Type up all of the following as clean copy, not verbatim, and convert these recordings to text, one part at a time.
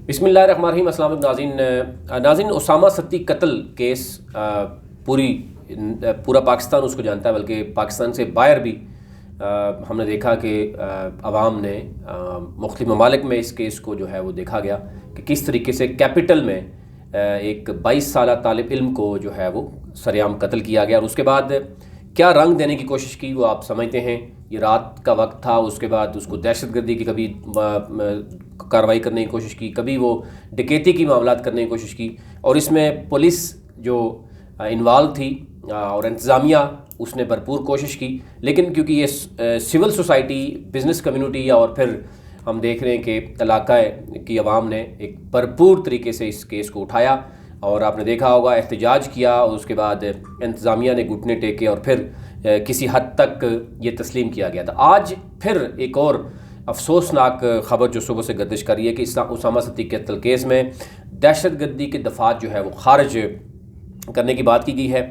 بسم اللہ الرحمن الرحیم۔ السلام علیکم ناظرین، اسامہ ستی قتل کیس پورا پاکستان اس کو جانتا ہے، بلکہ پاکستان سے باہر بھی ہم نے دیکھا کہ عوام نے مختلف ممالک میں اس کیس کو جو ہے وہ دیکھا گیا کہ کس طریقے سے کیپٹل میں ایک 22 سالہ طالب علم کو جو ہے وہ سرعام قتل کیا گیا، اور اس کے بعد کیا رنگ دینے کی کوشش کی وہ آپ سمجھتے ہیں۔ یہ رات کا وقت تھا، اس کے بعد اس کو دہشت گردی کی کبھی کارروائی کرنے کی کوشش کی، کبھی وہ ڈکیتی کی معاملات کرنے کی کوشش کی، اور اس میں پولیس جو انوالو تھی اور انتظامیہ اس نے بھرپور کوشش کی، لیکن کیونکہ یہ سول سوسائٹی، بزنس کمیونٹی اور پھر ہم دیکھ رہے ہیں کہ علاقہ کی عوام نے ایک بھرپور طریقے سے اس کیس کو اٹھایا، اور آپ نے دیکھا ہوگا احتجاج کیا، اور اس کے بعد انتظامیہ نے گھٹنے ٹیکے اور پھر کسی حد تک یہ تسلیم کیا گیا تھا۔ آج پھر ایک اور افسوسناک خبر جو صبح سے گردش کر رہی ہے کہ اسامہ ستی قتل کیس میں دہشت گردی کے دفعات جو ہے وہ خارج کرنے کی بات کی گئی ہے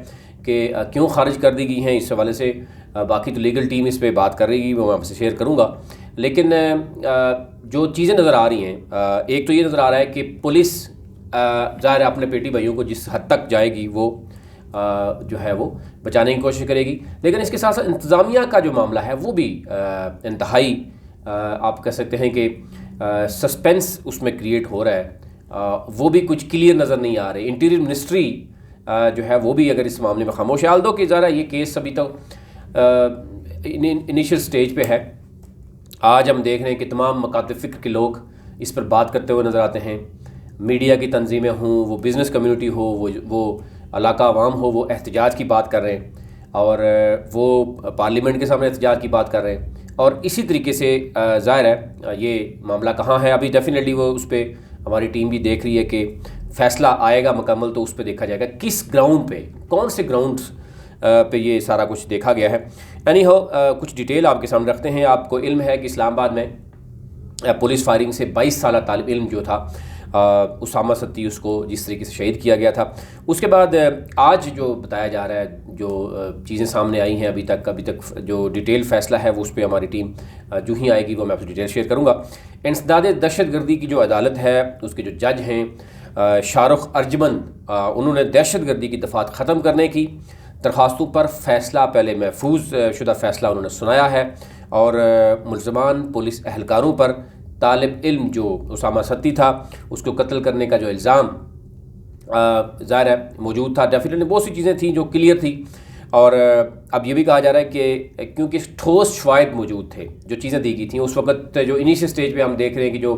کہ کیوں خارج کر دی گئی ہیں۔ اس حوالے سے باقی تو لیگل ٹیم اس پہ بات کر رہی ہے، وہ میں آپ سے شیئر کروں گا، لیکن جو چیزیں نظر آ رہی ہیں، ایک تو یہ نظر آ رہا ہے کہ پولیس ظاہر ہے اپنے بیٹی بھائیوں کو جس حد تک جائے گی وہ جو ہے وہ بچانے کی کوشش کرے گی، لیکن اس کے ساتھ ساتھ انتظامیہ کا جو معاملہ ہے وہ بھی انتہائی آپ کہہ سکتے ہیں کہ سسپینس اس میں کریٹ ہو رہا ہے، وہ بھی کچھ کلیئر نظر نہیں آ رہے۔ انٹیریئر منسٹری جو ہے وہ بھی اگر اس معاملے میں خاموش ہے، آلدو کہ ظاہر یہ کیس ابھی تو انیشل سٹیج پہ ہے۔ آج ہم دیکھ رہے ہیں کہ تمام مکاتب فکر کے لوگ اس پر بات کرتے ہوئے نظر آتے ہیں، میڈیا کی تنظیمیں ہوں، وہ بزنس کمیونٹی ہو، وہ علاقہ عوام ہو، وہ احتجاج کی بات کر رہے ہیں، اور وہ پارلیمنٹ کے سامنے احتجاج کی بات کر رہے ہیں، اور اسی طریقے سے ظاہر ہے یہ معاملہ کہاں ہے ابھی ڈیفینیٹلی وہ اس پہ ہماری ٹیم بھی دیکھ رہی ہے کہ فیصلہ آئے گا مکمل تو اس پہ دیکھا جائے گا کس گراؤنڈ پہ، کون سے گراؤنڈز پہ یہ سارا کچھ دیکھا گیا ہے۔ اینی ہو کچھ ڈیٹیل آپ کے سامنے رکھتے ہیں۔ آپ کو علم ہے کہ اسلام آباد میں پولیس فائرنگ سے 22 سالہ طالب علم جو تھا اسامہ ستی، اس کو جس طریقے سے شہید کیا گیا تھا، اس کے بعد آج جو بتایا جا رہا ہے، جو چیزیں سامنے آئی ہیں ابھی تک جو ڈیٹیل فیصلہ ہے وہ اس پہ ہماری ٹیم جو ہی آئے گی وہ میں آپ سے ڈیٹیل شیئر کروں گا۔ انسداد دہشت گردی کی جو عدالت ہے، اس کے جو جج ہیں شاہ رخ ارجمن، انہوں نے دہشت گردی کی دفعات ختم کرنے کی درخواستوں پر فیصلہ، پہلے محفوظ شدہ فیصلہ انہوں نے سنایا ہے، اور ملزمان پولیس اہلکاروں پر طالب علم جو اسامہ ستی تھا اس کو قتل کرنے کا جو الزام ظاہر ہے موجود تھا، ڈیفینیٹلی بہت سی چیزیں تھیں جو کلیئر تھی، اور اب یہ بھی کہا جا رہا ہے کہ کیونکہ ٹھوس شواہد موجود تھے، جو چیزیں دی گئی تھیں اس وقت، جو انیشل سٹیج پہ ہم دیکھ رہے ہیں کہ جو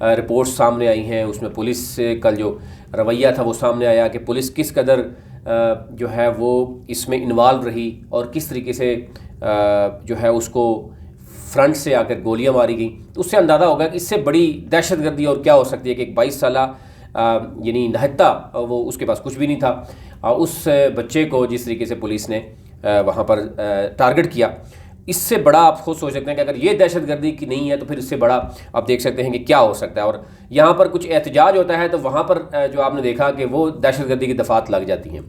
رپورٹس سامنے آئی ہیں اس میں پولیس کا جو رویہ تھا وہ سامنے آیا کہ پولیس کس قدر جو ہے وہ اس میں انوالو رہی، اور کس طریقے سے جو ہے اس کو فرنٹ سے آ کر گولیاں ماری گئیں، تو اس سے اندازہ ہوگا کہ اس سے بڑی دہشت گردی اور کیا ہو سکتی ہے کہ ایک 22 سالہ یعنی نہتا وہ اس کے پاس کچھ بھی نہیں تھا، اس بچے کو جس طریقے سے پولیس نے وہاں پر ٹارگٹ کیا، اس سے بڑا آپ خود سوچ سکتے ہیں کہ اگر یہ دہشت گردی کی نہیں ہے تو پھر اس سے بڑا آپ دیکھ سکتے ہیں کہ کیا ہو سکتا ہے۔ اور یہاں پر کچھ احتجاج ہوتا ہے تو وہاں پر جو آپ نے دیکھا کہ وہ دہشت گردی کی دفعات لگ جاتی ہیں،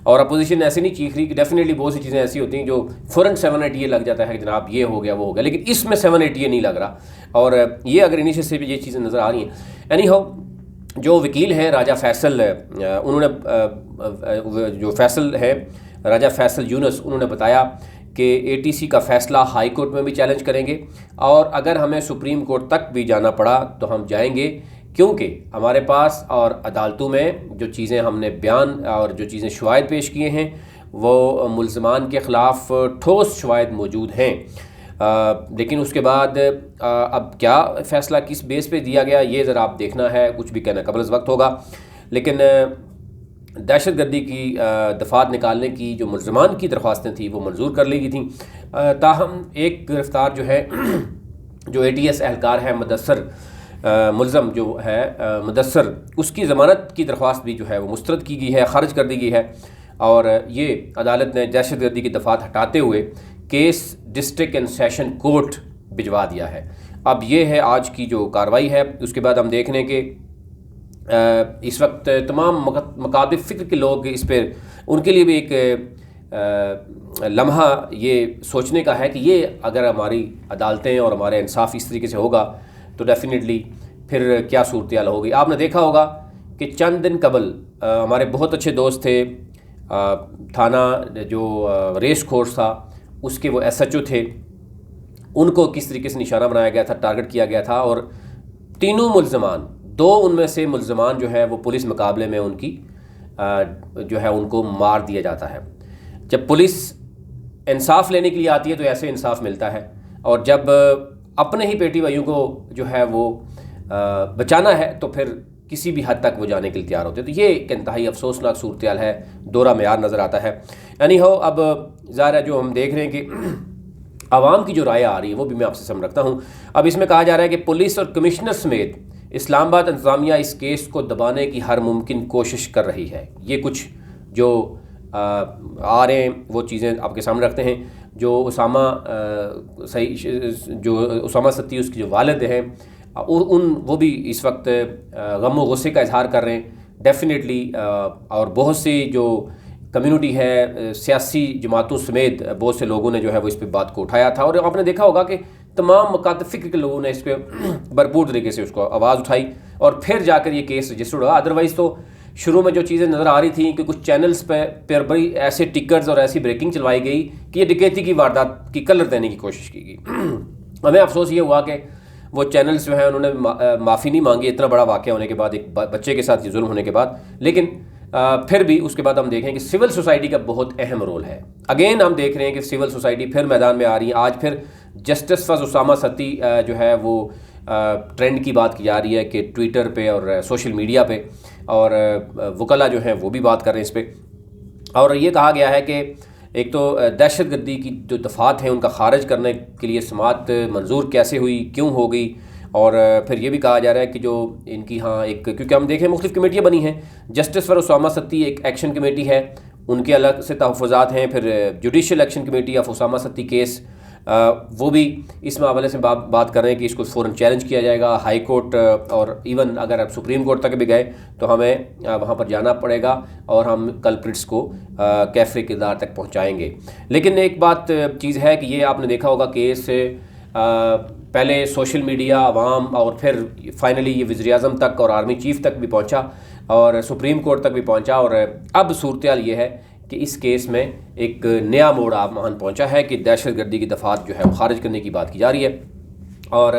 اور اپوزیشن ایسے نہیں چیخ رہی کہ ڈیفینیٹلی بہت سی چیزیں ایسی ہوتی ہیں جو فوراً 780 لگ جاتا ہے کہ جناب یہ ہو گیا وہ ہو گیا، لیکن اس میں 780 نہیں لگ رہا، اور یہ اگر انیشل سے بھی یہ چیزیں نظر آ رہی ہیں۔ اینی ہو جو وکیل ہیں راجہ فیصل، انہوں نے جو فیصل ہے راجہ فیصل یونس، انہوں نے بتایا کہ ATC کا فیصلہ ہائی کورٹ میں بھی چیلنج کریں گے، اور اگر ہمیں سپریم کورٹ تک بھی جانا پڑا تو ہم جائیں گے، کیونکہ ہمارے پاس اور عدالتوں میں جو چیزیں ہم نے بیان اور جو چیزیں شواہد پیش کیے ہیں وہ ملزمان کے خلاف ٹھوس شواہد موجود ہیں، لیکن اس کے بعد اب کیا فیصلہ کس بیس پہ دیا گیا یہ ذرا آپ دیکھنا ہے، کچھ بھی کہنا قبل از وقت ہوگا، لیکن دہشت گردی کی دفعات نکالنے کی جو ملزمان کی درخواستیں تھیں وہ منظور کر لی گئی تھیں، تاہم ایک گرفتار جو ہے جو ATS اہلکار ہے مدثر، ملزم جو ہے مدثر، اس کی ضمانت کی درخواست بھی جو ہے وہ مسترد کی گئی ہے، خارج کر دی گئی ہے، اور یہ عدالت نے دہشت گردی کی دفعات ہٹاتے ہوئے case district and session court بھجوا دیا ہے۔ اب یہ ہے آج کی جو کارروائی ہے۔ اس کے بعد ہم دیکھ رہے ہیں کہ اس وقت تمام مکاتب فکر کے لوگ اس پہ، ان کے لیے بھی ایک لمحہ یہ سوچنے کا ہے کہ یہ اگر ہماری عدالتیں اور ہمارے انصاف اس طریقے سے ہوگا تو ڈیفینیٹلی پھر کیا صورتحال ہوگی. آپ نے دیکھا ہوگا کہ چند دن قبل ہمارے بہت اچھے دوست تھے, تھانہ جو ریس کورس تھا اس کے وہ ایس ایچ او تھے, ان کو کس طریقے سے نشانہ بنایا گیا تھا, ٹارگٹ کیا گیا تھا, اور تینوں ملزمان, 2 ان میں سے ملزمان جو ہے وہ پولیس مقابلے میں ان کی جو ہے ان کو مار دیا جاتا ہے. جب پولیس انصاف لینے کے لیے آتی ہے تو ایسے انصاف ملتا ہے, اور جب اپنے ہی بیٹی بھائیوں کو جو ہے وہ بچانا ہے تو پھر کسی بھی حد تک وہ جانے کے لیے تیار ہوتے ہیں. تو یہ ایک انتہائی افسوسناک صورتحال ہے, دورہ معیار نظر آتا ہے. یعنی اب ظاہر ہے جو ہم دیکھ رہے ہیں کہ عوام کی جو رائے آ رہی ہے وہ بھی میں آپ سے سمجھ رکھتا ہوں. اب اس میں کہا جا رہا ہے کہ پولیس اور کمشنر سمیت اسلام آباد انتظامیہ اس کیس کو دبانے کی ہر ممکن کوشش کر رہی ہے. یہ کچھ جو آ رہے ہیں وہ چیزیں آپ کے سامنے رکھتے ہیں. جو اسامہ ستی اس کے جو والد ہیں وہ بھی اس وقت غم و غصے کا اظہار کر رہے ہیں ڈیفینیٹلی, اور بہت سی جو کمیونٹی ہے, سیاسی جماعتوں سمیت بہت سے لوگوں نے جو ہے وہ اس پہ بات کو اٹھایا تھا, اور آپ نے دیکھا ہوگا کہ تمام مکاتب فکر کے لوگوں نے اس پہ بھرپور طریقے سے اس کو آواز اٹھائی, اور پھر جا کر یہ کیس رجسٹرڈ ہوا. ادروائز تو شروع میں جو چیزیں نظر آ رہی تھیں کہ کچھ چینلز پہ بڑی ایسے ٹکرز اور ایسی بریکنگ چلوائی گئی کہ یہ ڈکیتی کی واردات کی کلر دینے کی کوشش کی گئی. ہمیں افسوس یہ ہوا کہ وہ چینلز جو ہیں انہوں نے معافی نہیں مانگی اتنا بڑا واقعہ ہونے کے بعد, ایک بچے کے ساتھ یہ ظلم ہونے کے بعد. لیکن پھر بھی اس کے بعد ہم دیکھیں کہ سول سوسائٹی کا بہت اہم رول ہے. اگین ہم دیکھ رہے ہیں کہ سول سوسائٹی پھر میدان میں آ رہی ہے. آج پھر جسٹس فار اسامہ ستی جو ہے وہ ٹرینڈ کی بات کی جا رہی ہے کہ ٹویٹر پہ اور سوشل میڈیا پہ, اور وکلا جو ہیں وہ بھی بات کر رہے ہیں اس پہ. اور یہ کہا گیا ہے کہ ایک تو دہشت گردی کی جو دفعات ہیں ان کا خارج کرنے کے لیے سماعت منظور کیسے ہوئی, کیوں ہو گئی, اور پھر یہ بھی کہا جا رہا ہے کہ جو ان کی ایک, کیونکہ ہم دیکھیں مختلف کمیٹیاں بنی ہیں. جسٹس فار اسامہ ستی ایک ایکشن کمیٹی ہے, ان کے الگ سے تحفظات ہیں. پھر judicial action committee of Osama Satti case, وہ بھی اس معاملے سے بات کر رہے ہیں کہ اس کو فوراً چیلنج کیا جائے گا. ہائی کورٹ اور ایون اگر آپ سپریم کورٹ تک بھی گئے تو ہمیں وہاں پر جانا پڑے گا, اور ہم کلپریٹس کو کیفے کردار تک پہنچائیں گے. لیکن ایک بات چیز ہے کہ یہ آپ نے دیکھا ہوگا کیس پہلے سوشل میڈیا, عوام, اور پھر فائنلی یہ وزیر اعظم تک اور آرمی چیف تک بھی پہنچا, اور سپریم کورٹ تک بھی پہنچا. اور اب صورتحال یہ ہے کہ اس کیس میں ایک نیا موڑ مان پہنچا ہے کہ دہشت گردی کی دفعات جو ہے وہ خارج کرنے کی بات کی جا رہی ہے. اور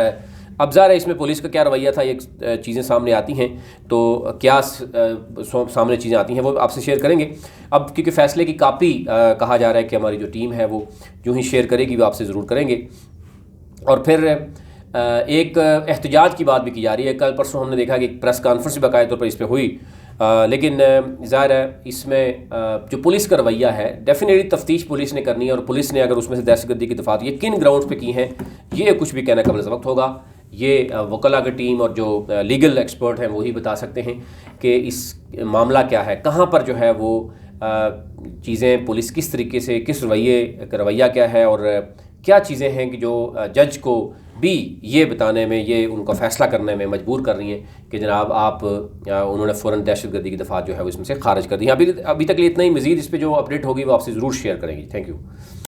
اب ظاہر ہے اس میں پولیس کا کیا رویہ تھا, یہ چیزیں سامنے آتی ہیں تو کیا سامنے چیزیں آتی ہیں وہ آپ سے شیئر کریں گے. اب کیونکہ فیصلے کی کاپی کہا جا رہا ہے کہ ہماری جو ٹیم ہے وہ جو ہی شیئر کرے گی وہ آپ سے ضرور کریں گے. اور پھر ایک احتجاج کی بات بھی کی جا رہی ہے. کل پرسوں ہم نے دیکھا کہ ایک پریس کانفرنس بھی باقاعدہ طور پر اس پہ ہوئی, لیکن ظاہر ہے اس میں جو پولیس کا رویہ ہے ڈیفینیٹلی تفتیش پولیس نے کرنی ہے, اور پولیس نے اگر اس میں سے دہشت گردی کی دفعات یہ کن گراؤنڈز پہ کی ہیں یہ کچھ بھی کہنا قبل وقت ہوگا. یہ وکلا کی ٹیم اور جو لیگل ایکسپرٹ ہیں وہی بتا سکتے ہیں کہ اس معاملہ کیا ہے, کہاں پر جو ہے وہ چیزیں پولیس کس طریقے سے, کس رویہ کیا ہے, اور کیا چیزیں ہیں کہ جو جج کو بھی یہ بتانے میں, یہ ان کو فیصلہ کرنے میں مجبور کر رہی ہیں کہ جناب آپ انہوں نے فوراً دہشت گردی کی دفعات جو ہے وہ اس میں سے خارج کر دی ہیں. ابھی تک لیے اتنا ہی. مزید اس پہ جو اپڈیٹ ہوگی وہ آپ سے ضرور شیئر کریں گی. Thank you.